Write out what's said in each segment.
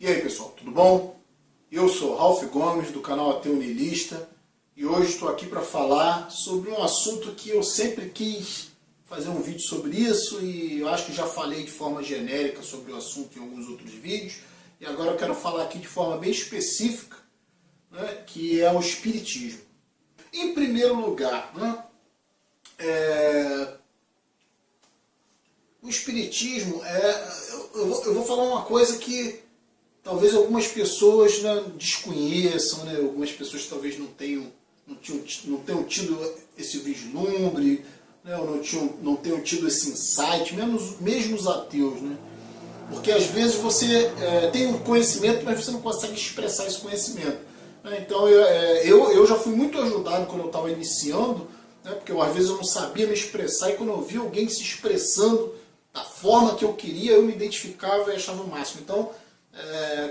E aí pessoal, tudo bom? Eu sou Ralph Gomes do canal Ateu Niilista e hoje estou aqui para falar sobre um assunto que eu sempre quis fazer um vídeo sobre isso e eu acho que já falei de forma genérica sobre o assunto em alguns outros vídeos e agora eu quero falar aqui de forma bem específica, né, que é o Espiritismo. Em primeiro lugar, né, o Espiritismo eu vou falar uma coisa que talvez algumas pessoas, né, desconheçam, né, algumas pessoas talvez não tenham tido esse vislumbre, né, ou não tenham tido esse insight, mesmo os ateus, né? Porque às vezes você tem um conhecimento, mas você não consegue expressar esse conhecimento. Né? Então eu já fui muito ajudado quando eu estava iniciando, né, porque às vezes eu não sabia me expressar e quando eu via alguém se expressando da forma que eu queria, eu me identificava e achava o máximo. Então,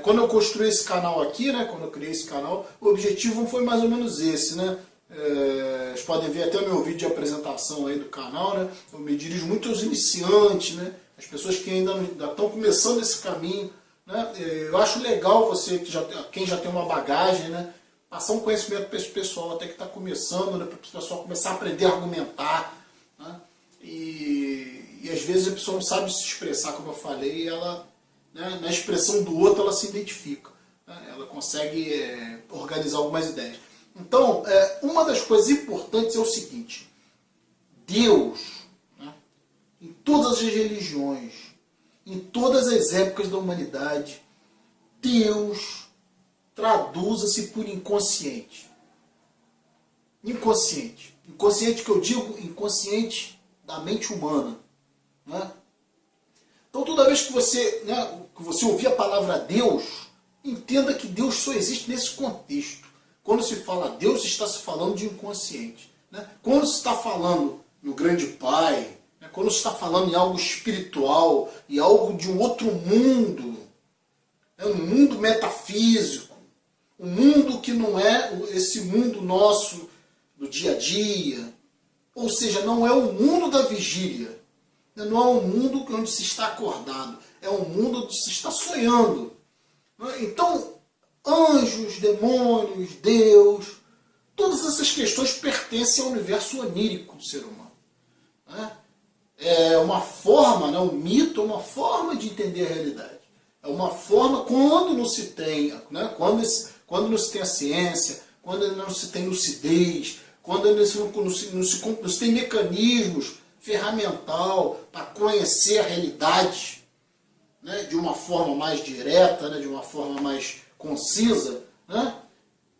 quando eu construí esse canal aqui, né, quando eu criei esse canal, o objetivo foi mais ou menos esse, né? Vocês podem ver até o meu vídeo de apresentação aí do canal, né? Eu me dirijo muito aos iniciantes, né? As pessoas que ainda estão começando esse caminho, né? Eu acho legal você, quem já tem uma bagagem, né, passar um conhecimento para esse pessoal até que está começando, né, para o pessoal começar a aprender a argumentar, né? E às vezes a pessoa não sabe se expressar, como eu falei, e ela, né, na expressão do outro ela se identifica, né? Ela consegue organizar algumas ideias. Então, uma das coisas importantes é o seguinte: Deus, né, em todas as religiões, em todas as épocas da humanidade, Deus traduz-se por inconsciente. Inconsciente. Inconsciente que eu digo, inconsciente da mente humana. Né? Então toda vez que você ouvir a palavra Deus, entenda que Deus só existe nesse contexto. Quando se fala Deus, está se falando de inconsciente. Né? Quando se está falando no grande Pai, né? Quando se está falando em algo espiritual, em algo de um outro mundo, né? Um mundo metafísico, um mundo que não é esse mundo nosso do dia a dia, ou seja, não é o mundo da vigília, não é um mundo onde se está acordado, é um mundo onde se está sonhando. Então, anjos, demônios, Deus, todas essas questões pertencem ao universo onírico do ser humano. É uma forma, né, um mito é uma forma de entender a realidade. É uma forma, quando não se tem, né, quando não se tem a ciência, quando não se tem lucidez, quando não se tem mecanismos ferramental para conhecer a realidade, né, de uma forma mais direta, né, de uma forma mais concisa, né,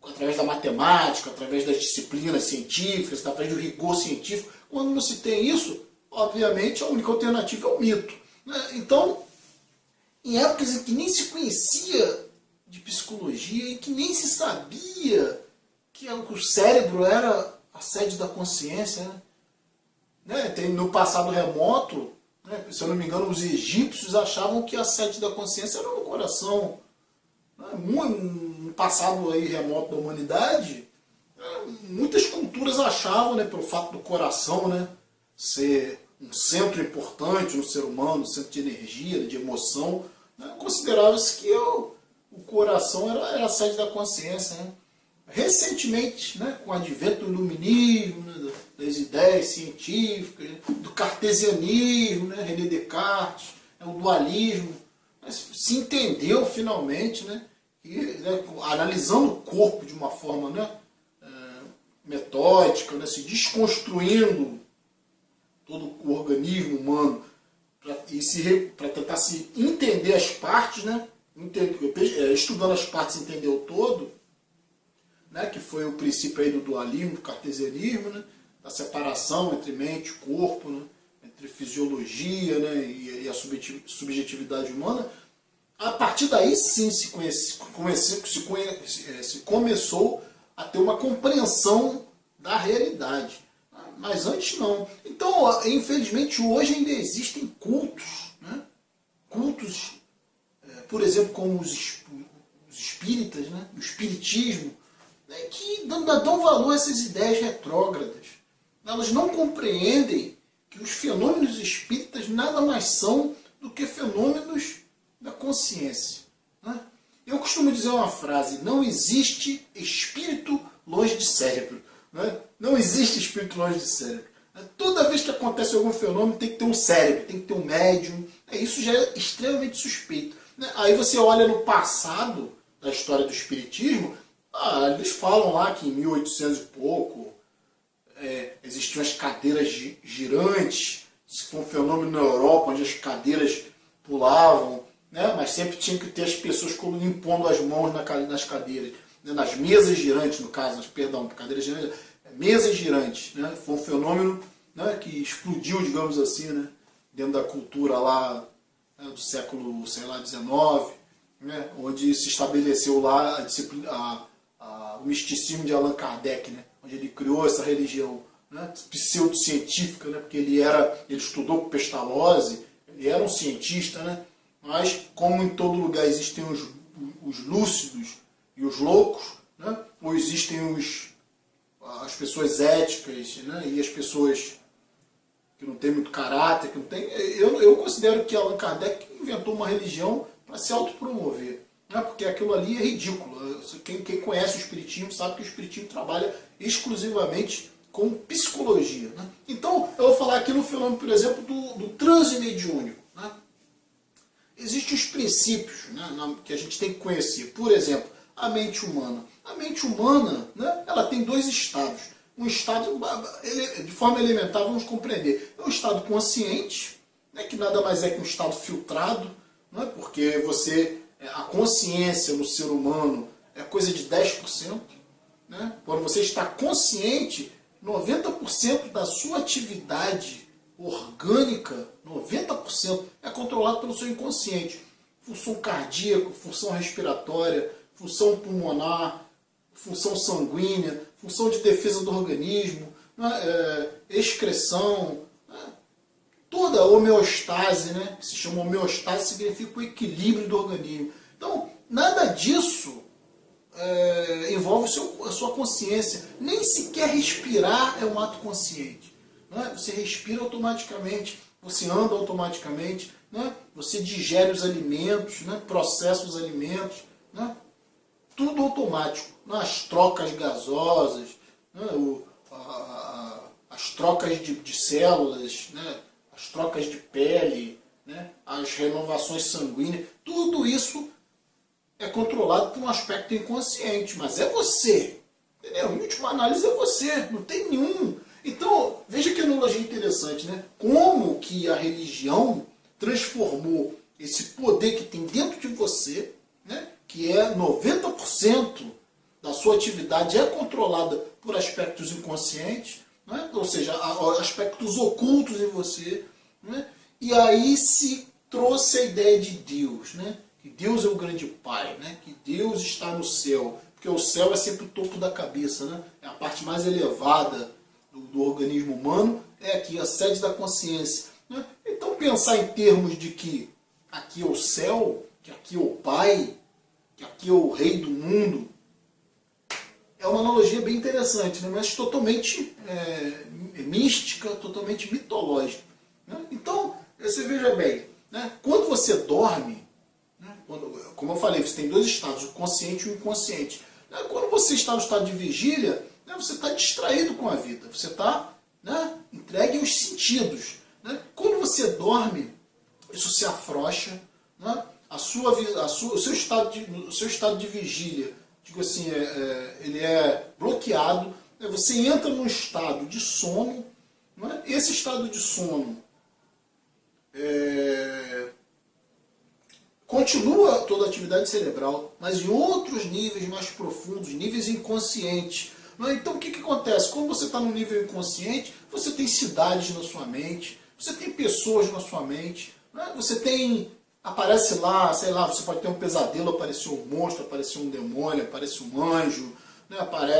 através da matemática, através das disciplinas científicas, através do rigor científico. Quando não se tem isso, obviamente a única alternativa é o mito. Né? Então, em épocas em que nem se conhecia de psicologia, em que nem se sabia que o cérebro era a sede da consciência, né? No passado remoto, né, se eu não me engano, os egípcios achavam que a sede da consciência era no coração. No passado aí remoto da humanidade, muitas culturas achavam, né, pelo fato do coração, né, ser um centro importante no ser humano, um centro de energia, de emoção, né, considerava-se que o coração era a sede da consciência. Né. Recentemente, né, com o advento do iluminismo, né, das ideias científicas, do cartesianismo, né, René Descartes, o dualismo, se entendeu finalmente, né, que, né, analisando o corpo de uma forma, né, metódica, né, se desconstruindo todo o organismo humano para tentar se entender as partes, né, estudando as partes entender o todo, né, que foi o princípio aí do dualismo, do cartesianismo, né, da separação entre mente e corpo, né, entre fisiologia, né, e a subjetividade humana. A partir daí sim se começou a ter uma compreensão da realidade. Mas antes não. Então, infelizmente, hoje ainda existem cultos, né, cultos, por exemplo, como os espíritas, né, o espiritismo, né, que dão valor a essas ideias retrógradas. Elas não compreendem que os fenômenos espíritas nada mais são do que fenômenos da consciência. Né? Eu costumo dizer uma frase: não existe espírito longe de cérebro. Né? Não existe espírito longe de cérebro. Toda vez que acontece algum fenômeno tem que ter um cérebro, tem que ter um médium. Isso já é extremamente suspeito. Né? Aí você olha no passado da história do espiritismo, eles falam lá que em 1800 e pouco existiam as cadeiras girantes. Isso foi um fenômeno na Europa, onde as cadeiras pulavam, né? Mas sempre tinha que ter as pessoas impondo as mãos nas cadeiras, né? Nas mesas girantes, no caso, perdão, cadeiras girantes, mesas girantes. Né? Foi um fenômeno, né, que explodiu, digamos assim, né, dentro da cultura lá, né, do século, sei lá, XIX, né, onde se estabeleceu lá a disciplina, o misticismo de Allan Kardec, né, onde ele criou essa religião, né, pseudocientífica, né, porque ele estudou com Pestalozzi, ele era um cientista, né, mas como em todo lugar existem os lúcidos e os loucos, né, ou existem as pessoas éticas, né, e as pessoas que não têm muito caráter, que não tem. Eu considero que Allan Kardec inventou uma religião para se autopromover, né, porque aquilo ali é ridículo. Quem conhece o Espiritismo sabe que o Espiritismo trabalha exclusivamente com psicologia. Né? Então, eu vou falar aqui no fenômeno, por exemplo, do transe mediúnico. Né? Existem os princípios, né, que a gente tem que conhecer. Por exemplo, a mente humana. A mente humana, né, ela tem dois estados. Um estado, de forma elementar, vamos compreender. É um estado consciente, né, que nada mais é que um estado filtrado, né, porque a consciência no ser humano é coisa de 10%. Né? Quando você está consciente, 90% da sua atividade orgânica, 90%, é controlado pelo seu inconsciente. Função cardíaca, função respiratória, função pulmonar, função sanguínea, função de defesa do organismo, né, excreção, né, toda a homeostase, né, que se chama homeostase, significa o equilíbrio do organismo. Então, nada disso envolve a sua consciência. Nem sequer respirar é um ato consciente. Né? Você respira automaticamente, você anda automaticamente, né? Você digere os alimentos, né? Processa os alimentos, né? Tudo automático. Né? As trocas gasosas, né? As trocas de células, né? As trocas de pele, né? As renovações sanguíneas, tudo isso é controlado por um aspecto inconsciente, mas é você. Entendeu? Em última análise é você, não tem nenhum. Então, veja que analogia interessante, né? Como que a religião transformou esse poder que tem dentro de você, né? Que é 90% da sua atividade é controlada por aspectos inconscientes, né? Ou seja, aspectos ocultos em você, né? E aí se trouxe a ideia de Deus, né? Que Deus é o grande Pai, né? Que Deus está no céu, porque o céu é sempre o topo da cabeça, né? É a parte mais elevada do organismo humano, é aqui a sede da consciência. Né? Então pensar em termos de que aqui é o céu, que aqui é o Pai, que aqui é o Rei do mundo, é uma analogia bem interessante, né? Mas totalmente mística, totalmente mitológica. Né? Então, você veja bem, né? Quando você dorme, como eu falei, você tem dois estados, o consciente e o inconsciente. Quando você está no estado de vigília, você está distraído com a vida, você está, né, entregue aos sentidos. Né? Quando você dorme, isso se afrouxa, né? O seu estado de vigília, digo assim, ele é bloqueado, né? Você entra num estado de sono, né? Esse estado de sono continua toda a atividade cerebral, mas em outros níveis mais profundos, níveis inconscientes. Então o que acontece? Quando você está no nível inconsciente, você tem cidades na sua mente, você tem pessoas na sua mente, você tem, aparece lá, sei lá, você pode ter um pesadelo, apareceu um monstro, apareceu um demônio, aparece um anjo,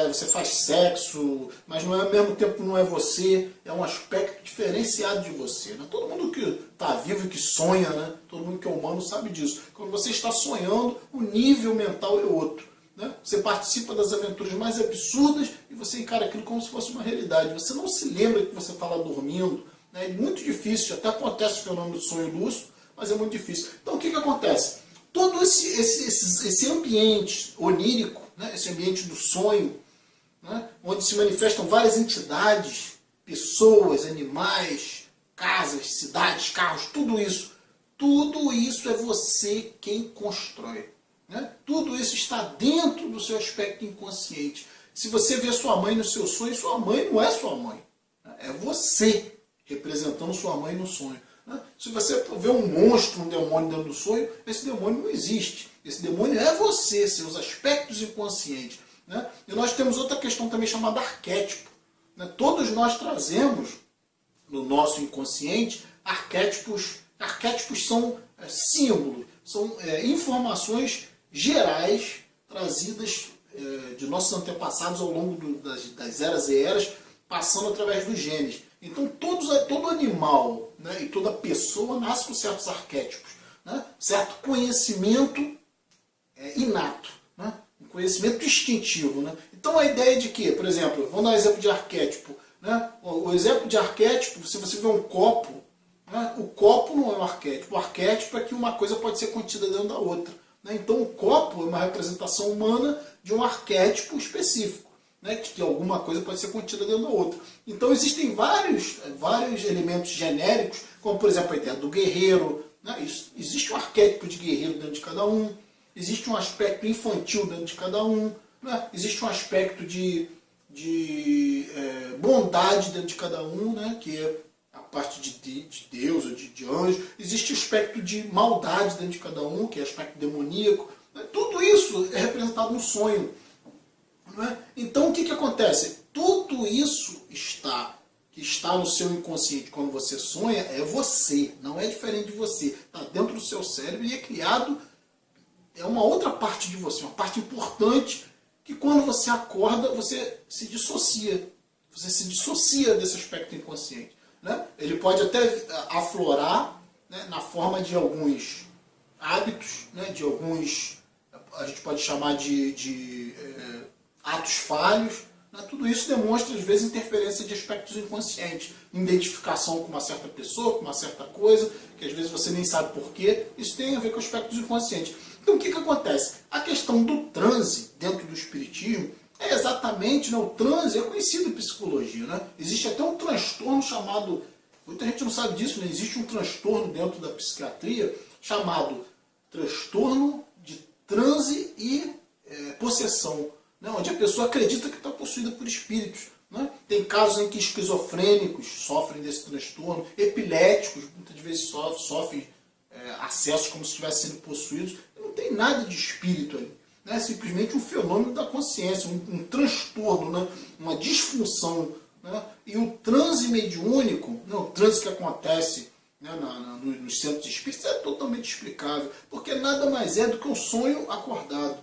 você faz sexo, mas ao mesmo tempo não é você, é um aspecto diferenciado de você. Todo mundo que está vivo e que sonha, todo mundo que é humano sabe disso. Quando você está sonhando, o nível mental é outro. Você participa das aventuras mais absurdas e você encara aquilo como se fosse uma realidade. Você não se lembra que você está lá dormindo. É muito difícil, até acontece o fenômeno do sonho lúcido, mas é muito difícil. Então o que acontece? todo esse ambiente onírico, né? Esse ambiente do sonho, né? Onde se manifestam várias entidades, pessoas, animais, casas, cidades, carros, tudo isso é você quem constrói. Né? Tudo isso está dentro do seu aspecto inconsciente. Se você vê sua mãe no seu sonho, sua mãe não é sua mãe. É você representando sua mãe no sonho. Né? Se você vê um monstro, um demônio dentro do sonho, esse demônio não existe. Esse demônio é você, seus aspectos inconscientes. Né? E nós temos outra questão também chamada arquétipo. Né? Todos nós trazemos no nosso inconsciente arquétipos. Arquétipos são símbolos, são informações gerais trazidas de nossos antepassados ao longo das eras e eras, passando através dos genes. Então todo animal, né, e toda pessoa nasce com certos arquétipos, né, certo conhecimento inato, né, um conhecimento instintivo. Né. Então a ideia de que, por exemplo, vamos dar um exemplo de arquétipo. Né, o exemplo de arquétipo, se você vê um copo, né, o copo não é um arquétipo. O arquétipo é que uma coisa pode ser contida dentro da outra. Né. Então o copo é uma representação humana de um arquétipo específico. Né, que alguma coisa pode ser contida dentro da outra. Então existem vários elementos genéricos, como por exemplo a ideia do guerreiro. Né, existe um arquétipo de guerreiro dentro de cada um, existe um aspecto infantil dentro de cada um, né, existe um aspecto de bondade dentro de cada um, né, que é a parte de Deus ou de anjo. Existe o aspecto de maldade dentro de cada um, que é o aspecto demoníaco. Né, tudo isso é representado no sonho. Então o que acontece? Tudo isso que está no seu inconsciente quando você sonha é você, não é diferente de você. Está dentro do seu cérebro e é criado, é uma outra parte de você, uma parte importante que quando você acorda você se dissocia. Você se dissocia desse aspecto inconsciente. Né? Ele pode até aflorar, né, na forma de alguns hábitos, né, de alguns, a gente pode chamar de atos falhos. Né? Tudo isso demonstra, às vezes, interferência de aspectos inconscientes. Identificação com uma certa pessoa, com uma certa coisa, que às vezes você nem sabe porquê. Isso tem a ver com aspectos inconscientes. Então, o que acontece? A questão do transe dentro do espiritismo é exatamente, né, o transe é conhecido em psicologia. Né? Existe até um transtorno chamado, muita gente não sabe disso, né? Existe um transtorno dentro da psiquiatria chamado transtorno de transe e possessão. Né, onde a pessoa acredita que está possuída por espíritos. Né? Tem casos em que esquizofrênicos sofrem desse transtorno, epiléticos muitas vezes sofrem acessos como se estivessem sendo possuídos. Não tem nada de espírito ali. Né? É simplesmente um fenômeno da consciência, um transtorno, né? Uma disfunção. Né? E o transe mediúnico, né? O transe que acontece, né, nos centros espíritas, é totalmente explicável, porque nada mais é do que um sonho acordado.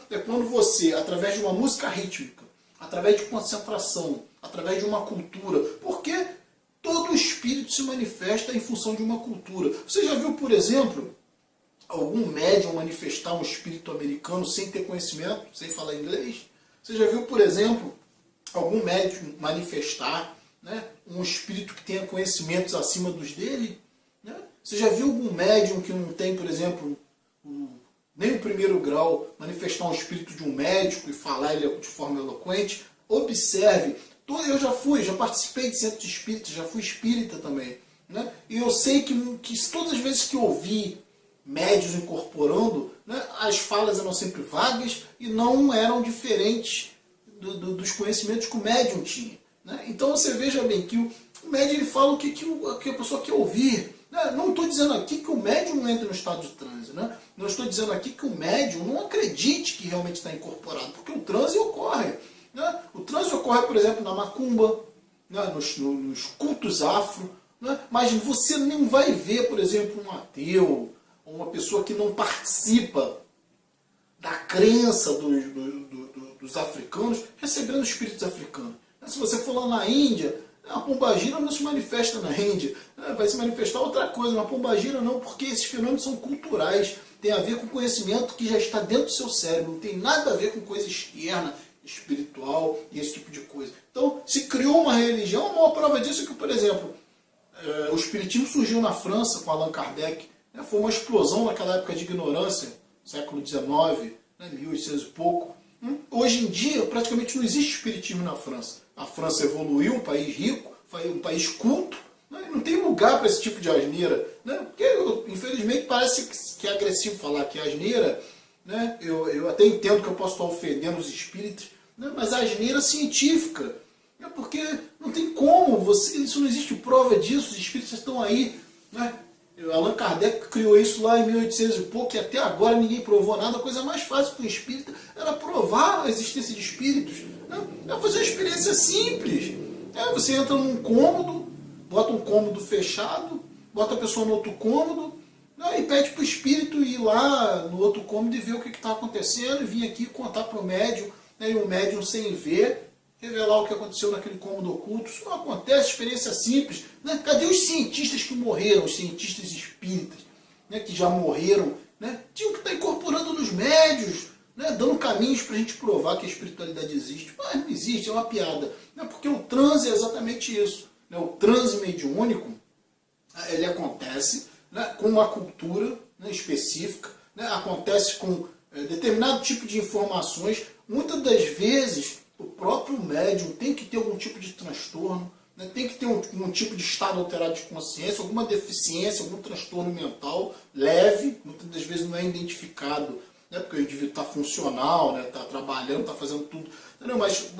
É quando você, através de uma música rítmica, através de concentração, através de uma cultura, porque todo espírito se manifesta em função de uma cultura. Você já viu, por exemplo, algum médium manifestar um espírito americano sem ter conhecimento, sem falar inglês? Você já viu, por exemplo, algum médium manifestar, né, um espírito que tenha conhecimentos acima dos dele? Né? Você já viu algum médium que não tem, por exemplo, nem o primeiro grau, manifestar um espírito de um médico e falar ele de forma eloquente? Observe, eu já participei de centros espíritas, já fui espírita também. Né? E eu sei que todas as vezes que eu ouvi médios incorporando, né, as falas eram sempre vagas e não eram diferentes dos conhecimentos que o médium tinha. Né? Então você veja bem que o médium ele fala o que a pessoa quer ouvir. Não estou dizendo aqui que o médium não entra no estado de transe. Né? Não estou dizendo aqui que o médium não acredite que realmente está incorporado, porque o transe ocorre. Né? O transe ocorre, por exemplo, na macumba, né? nos cultos afro. Né? Mas você não vai ver, por exemplo, um ateu, ou uma pessoa que não participa da crença dos africanos, recebendo espíritos africanos. Se você for lá na Índia, a pombagira não se manifesta na Índia, vai se manifestar outra coisa, na pombagira não, porque esses fenômenos são culturais, tem a ver com conhecimento que já está dentro do seu cérebro, não tem nada a ver com coisa externa, espiritual e esse tipo de coisa. Então, se criou uma religião, a maior prova disso é que, por exemplo, o espiritismo surgiu na França com Allan Kardec, né? Foi uma explosão naquela época de ignorância, século XIX, né? 1800 e pouco. Hoje em dia, praticamente não existe espiritismo na França. A França evoluiu, um país rico, um país culto, né? Não tem lugar para esse tipo de asneira, né? Porque, infelizmente, parece que é agressivo falar que é asneira, né? Eu até entendo que eu posso estar ofendendo os espíritos, né? Mas a asneira científica, né? Porque não tem como, isso não existe prova disso, os espíritos estão aí, né? Allan Kardec criou isso lá em 1800 e pouco, e até agora ninguém provou nada. A coisa mais fácil para o espírita era provar a existência de espíritos, né? É fazer uma experiência simples. Você entra num cômodo, bota um cômodo fechado, bota a pessoa no outro cômodo, né? E pede para o espírito ir lá no outro cômodo e ver o que está acontecendo, e vir aqui contar para o médium, né? E o médium, sem ver, revelar o que aconteceu naquele cômodo oculto. Isso não acontece, experiência simples, né? Cadê os cientistas que morreram, os cientistas espíritas, né? Que já morreram, né? Tinham que estar incorporando nos médios, né? Dando caminhos para a gente provar que a espiritualidade existe. Mas não existe, é uma piada, né? Porque o transe é exatamente isso, né? O transe mediúnico, ele acontece, né? Com uma cultura, né? Específica, né? Acontece com determinado tipo de informações. Muitas das vezes o próprio médium tem que ter algum tipo de transtorno, né? Tem que ter um tipo de estado alterado de consciência, alguma deficiência, algum transtorno mental leve, muitas das vezes não é identificado, né? Porque o indivíduo está funcional, né? Está trabalhando, está fazendo tudo. Entendeu? Mas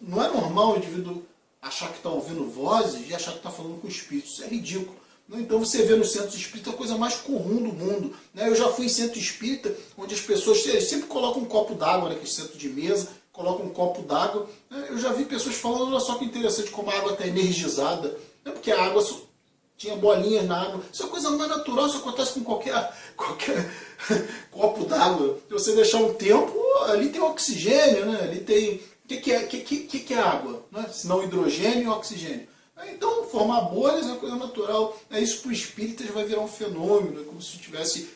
não é normal o indivíduo achar que está ouvindo vozes e achar que está falando com espíritos. Isso é ridículo. Então você vê nos centros espíritas a coisa mais comum do mundo, né? Eu já fui em centro espírita onde as pessoas sempre colocam um copo d'água, naquele centro de mesa, colocam um copo d'água. Eu já vi pessoas falando, olha só que interessante como a água está energizada, né? Porque a água tinha bolinhas na água. Isso é coisa mais natural, isso acontece com qualquer copo d'água. Se você deixar um tempo, ali tem oxigênio, né? Ali tem... O que é água? Né? Se não hidrogênio e oxigênio. Então, formar bolhas é uma coisa natural. Isso para o espírita já vai virar um fenômeno, é como se tivesse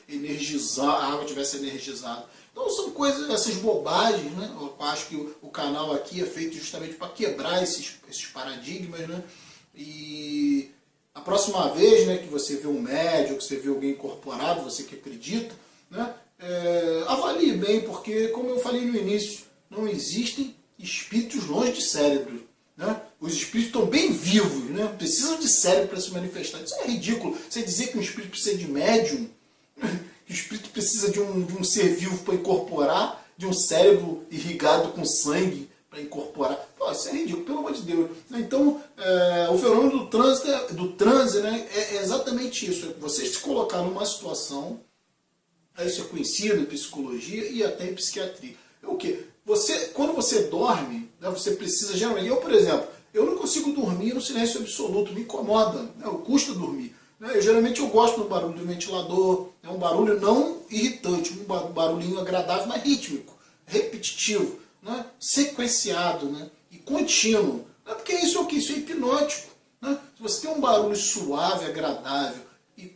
a água tivesse energizada. Então são coisas, essas bobagens, né? Eu acho que o canal aqui é feito justamente para quebrar esses paradigmas, né? E a próxima vez, né, que você vê um médium, que você vê alguém incorporado, você que acredita, né? Avalie bem, porque, como eu falei no início, não existem espíritos longe de cérebro, né? Os espíritos estão bem vivos, né? Precisam de cérebro para se manifestar. Isso é ridículo. Você dizer que um espírito precisa de médium, que o espírito precisa de um ser vivo para incorporar, de um cérebro irrigado com sangue para incorporar. Pô, isso é ridículo, pelo amor de Deus. Então, o fenômeno do transe, né, é exatamente isso. É você se colocar numa situação, isso é conhecido em psicologia e até em psiquiatria. É o quê? Quando você dorme, né, você precisa, geralmente, por exemplo, eu não consigo dormir no silêncio absoluto, me incomoda, né, custa dormir. Geralmente eu gosto do barulho do ventilador, é um barulho não irritante, um barulhinho agradável, mas rítmico, repetitivo, né, sequenciado, né, e contínuo. Porque isso é o que? Isso é hipnótico. Né? Se você tem um barulho suave, agradável e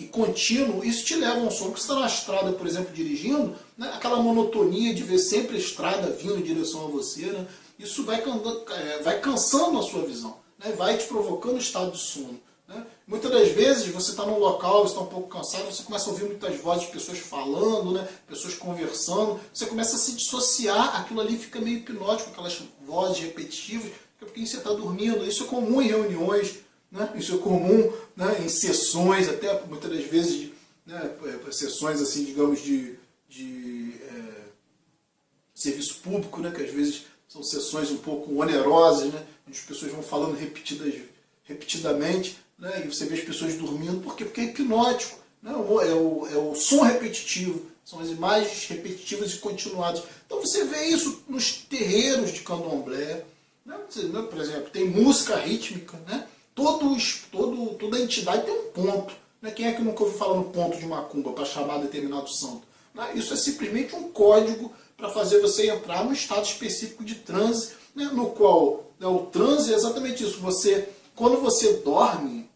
contínuo, isso te leva a um sono. Porque você está na estrada, por exemplo, dirigindo, né, aquela monotonia de ver sempre a estrada vindo em direção a você, né, isso vai cansando a sua visão, né, vai te provocando um estado de sono. Né? Muitas das vezes você está num local, você está um pouco cansado, você começa a ouvir muitas vozes de pessoas falando, né? Pessoas conversando, você começa a se dissociar, aquilo ali fica meio hipnótico, aquelas vozes repetitivas, porque você está dormindo. Isso é comum em reuniões, né? Isso é comum, né, em sessões, até muitas das vezes, né, sessões assim, digamos, de serviço público, né, que às vezes são sessões um pouco onerosas, né, onde as pessoas vão falando repetidamente, né, e você vê as pessoas dormindo. Por quê? Porque é hipnótico. Né, é o som repetitivo, são as imagens repetitivas e continuadas. Então você vê isso nos terreiros de candomblé. Né, por exemplo, tem música rítmica. Né, toda entidade tem um ponto. Né, quem é que nunca ouviu falar no ponto de macumba para chamar determinado santo? Né, isso é simplesmente um código para fazer você entrar num estado específico de transe, né, no qual, né, o transe é exatamente isso. Quando você dorme,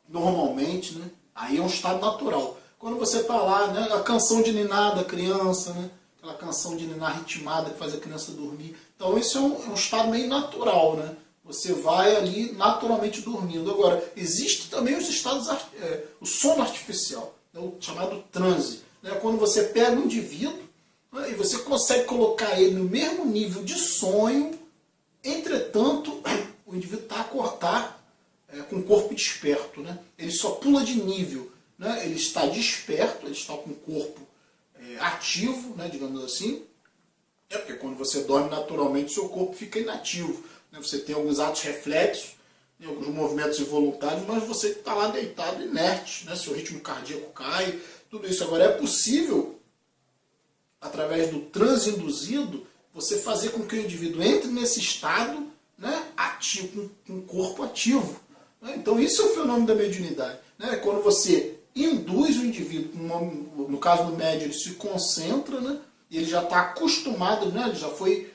normalmente, né, aí é um estado natural. Quando você está lá, né, a canção de ninar da criança, né, aquela canção de ninar ritmada que faz a criança dormir. Então isso é um estado meio natural. Né? Você vai ali naturalmente dormindo. Agora, existe também os estados, o sono artificial. é o chamado transe. Né? Quando você pega um indivíduo, né, e você consegue colocar ele no mesmo nível de sonho, entretanto, o indivíduo está com o corpo desperto. Né? Ele só pula de nível. Né? Ele está desperto, ele está com o corpo ativo, né, digamos assim. Porque quando você dorme, naturalmente, o seu corpo fica inativo. Né? Você tem alguns atos reflexos, alguns movimentos involuntários, mas você está lá deitado, inerte, né? Seu ritmo cardíaco cai, tudo isso. Agora, é possível, através do transe induzido, você fazer com que o indivíduo entre nesse estado, né, ativo, com o corpo ativo. Né? Então, isso é o fenômeno da mediunidade. Né? Quando você induz o indivíduo, no caso do médium, ele se concentra, né? E ele já está acostumado, né? Ele já foi,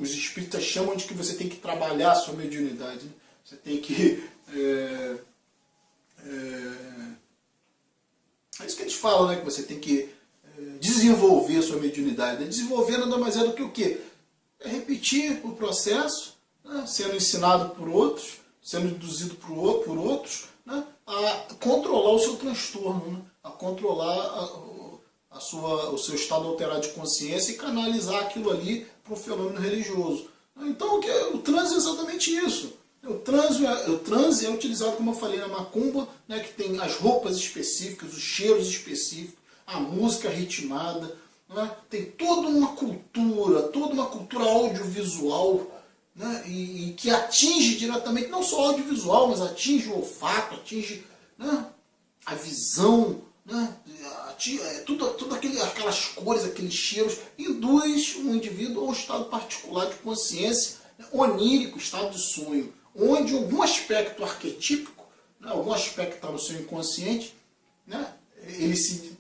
os espíritas chamam de que você tem que trabalhar a sua mediunidade. Né? Você tem que... É isso que eles falam, né? Que você tem que desenvolver a sua mediunidade. Né? Desenvolver nada mais é do que o quê? É repetir o processo, né? Sendo ensinado por outros, sendo induzido por outros, né? A controlar o seu transtorno, né? A controlar o seu estado alterado de consciência e canalizar aquilo ali para um fenômeno religioso. Então, o transe é exatamente isso. O transe é utilizado, como eu falei, na macumba, né, que tem as roupas específicas, os cheiros específicos, a música ritmada, né, tem toda uma cultura audiovisual, né, e que atinge diretamente, não só audiovisual, mas atinge o olfato, atinge, né, a visão, né, tudo aquelas cores, aqueles cheiros, induz um indivíduo a um estado particular de consciência, né, onírico, estado de sonho, onde algum aspecto arquetípico, né, algum aspecto que está no seu inconsciente, né, ele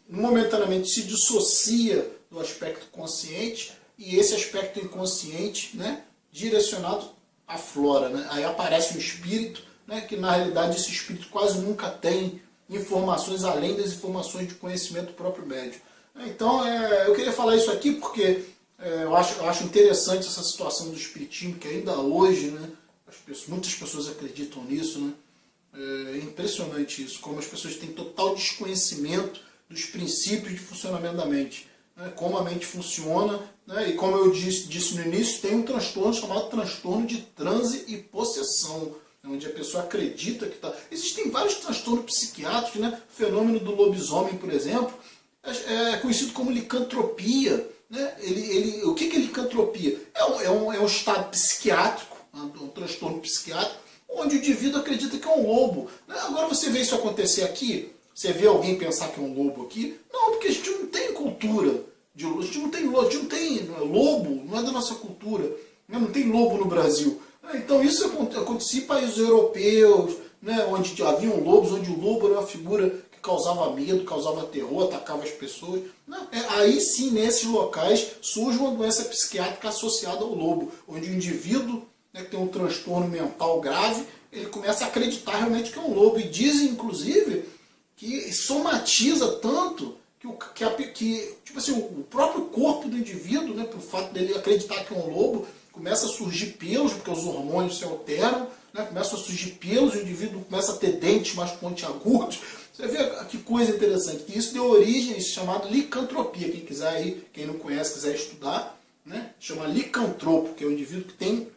momentaneamente se dissocia do aspecto consciente, e esse aspecto inconsciente, né, direcionado aflora. Né? Aí aparece um espírito, né, que na realidade esse espírito quase nunca tem informações além das informações de conhecimento do próprio médium. Então, eu queria falar isso aqui porque eu acho interessante essa situação do espiritismo, que ainda hoje, né, muitas pessoas acreditam nisso. Né? É impressionante isso, como as pessoas têm total desconhecimento dos princípios de funcionamento da mente. Né? Como a mente funciona, né? E como eu disse no início, tem um transtorno chamado transtorno de transe e possessão, onde a pessoa acredita que está... Existem vários transtornos psiquiátricos, né? O fenômeno do lobisomem, por exemplo, é conhecido como licantropia. Né? O que é licantropia? É um estado psiquiátrico, um transtorno psiquiátrico, onde o indivíduo acredita que é um lobo. Né? Agora você vê isso acontecer aqui? Você vê alguém pensar que é um lobo aqui? Não, porque a gente não tem cultura de lobo. A gente não tem lobo, não é da nossa cultura. Né? Não tem lobo no Brasil. Então isso acontecia em países europeus, né, onde haviam lobos, onde o lobo era uma figura que causava medo, causava terror, atacava as pessoas. Não, aí sim, nesses locais, surge uma doença psiquiátrica associada ao lobo, onde o indivíduo, né, que tem um transtorno mental grave, ele começa a acreditar realmente que é um lobo. E dizem, inclusive, que somatiza tanto que tipo assim, o próprio corpo do indivíduo, né, por fato dele acreditar que é um lobo, começa a surgir pelos, porque os hormônios se alteram, né? Começam a surgir pelos, o indivíduo começa a ter dentes mais pontiagudos. Você vê que coisa interessante, que isso deu origem a isso chamado licantropia. Quem quiser aí, quem não conhece, quiser estudar, né? Chama licantropo, que é o indivíduo que tem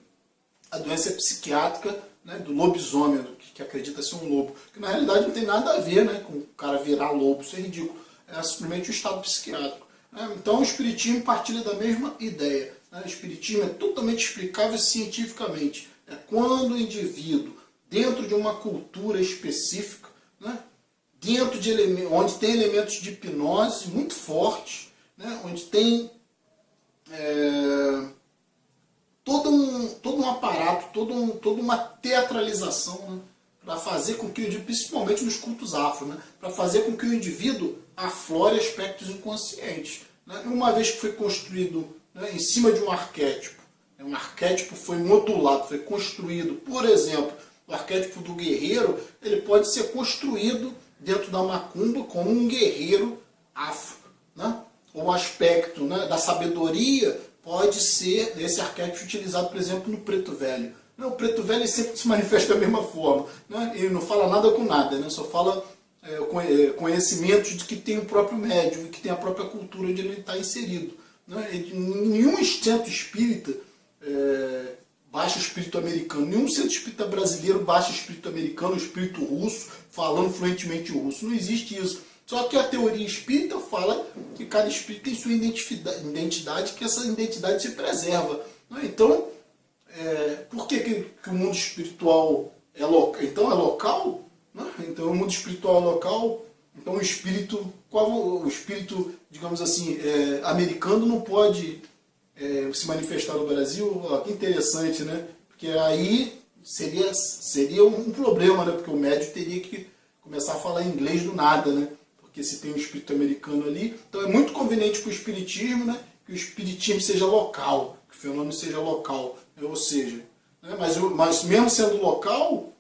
a doença psiquiátrica, né, do lobisomem, que acredita ser um lobo. Que na realidade não tem nada a ver, né, com o cara virar lobo, isso é ridículo. É simplesmente o estado psiquiátrico. Né? Então o espiritismo partilha da mesma ideia. O espiritismo é totalmente explicável cientificamente. É quando o indivíduo, dentro de uma cultura específica, né, dentro de onde tem elementos de hipnose muito fortes, né, onde tem todo um aparato, toda uma teatralização, né, para fazer com que o indivíduo, principalmente nos cultos afro, né, para fazer com que o indivíduo aflore aspectos inconscientes. Né, uma vez que foi construído, né, em cima de um arquétipo foi modulado, foi construído, por exemplo, o arquétipo do guerreiro, ele pode ser construído dentro da macumba como um guerreiro afro. Né? O aspecto, né, da sabedoria pode ser esse arquétipo utilizado, por exemplo, no preto velho. O preto velho sempre se manifesta da mesma forma. Né? Ele não fala nada com nada, né? Só fala conhecimentos de que tem o próprio médium e que tem a própria cultura onde ele está inserido. Né? Nenhum centro espírita baixa o espírito americano, nenhum centro espírita brasileiro baixa o espírito americano, o espírito russo, falando fluentemente russo. Não existe isso. Só que a teoria espírita fala que cada espírito tem sua identidade, que essa identidade se preserva. Né? Então, por que o mundo espiritual é local? Então é local? Né? Então o mundo espiritual é local. Então o espírito, digamos assim, americano não pode se manifestar no Brasil. Que interessante, né? Porque aí seria um problema, né? Porque o médium teria que começar a falar inglês do nada, né? Porque se tem um espírito americano ali, então é muito conveniente para o espiritismo, né? Que o espiritismo seja local, que o fenômeno seja local, né? Ou seja, né? Mas mesmo sendo local,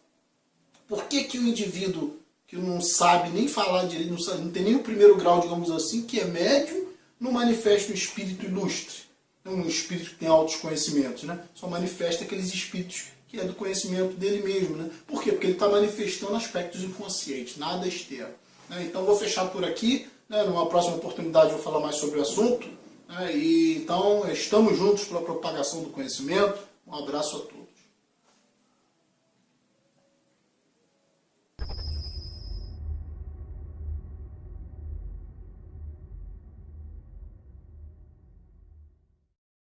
por que o indivíduo que não sabe nem falar direito, não tem nem o primeiro grau, digamos assim, que é médium, não manifesta um espírito ilustre, um espírito que tem altos conhecimentos, né? Só manifesta aqueles espíritos que é do conhecimento dele mesmo, né? Por quê? Porque ele está manifestando aspectos inconscientes, nada externo. Né? Então vou fechar por aqui, né? Numa próxima oportunidade eu vou falar mais sobre o assunto, né? E então estamos juntos pela propagação do conhecimento. Um abraço a todos.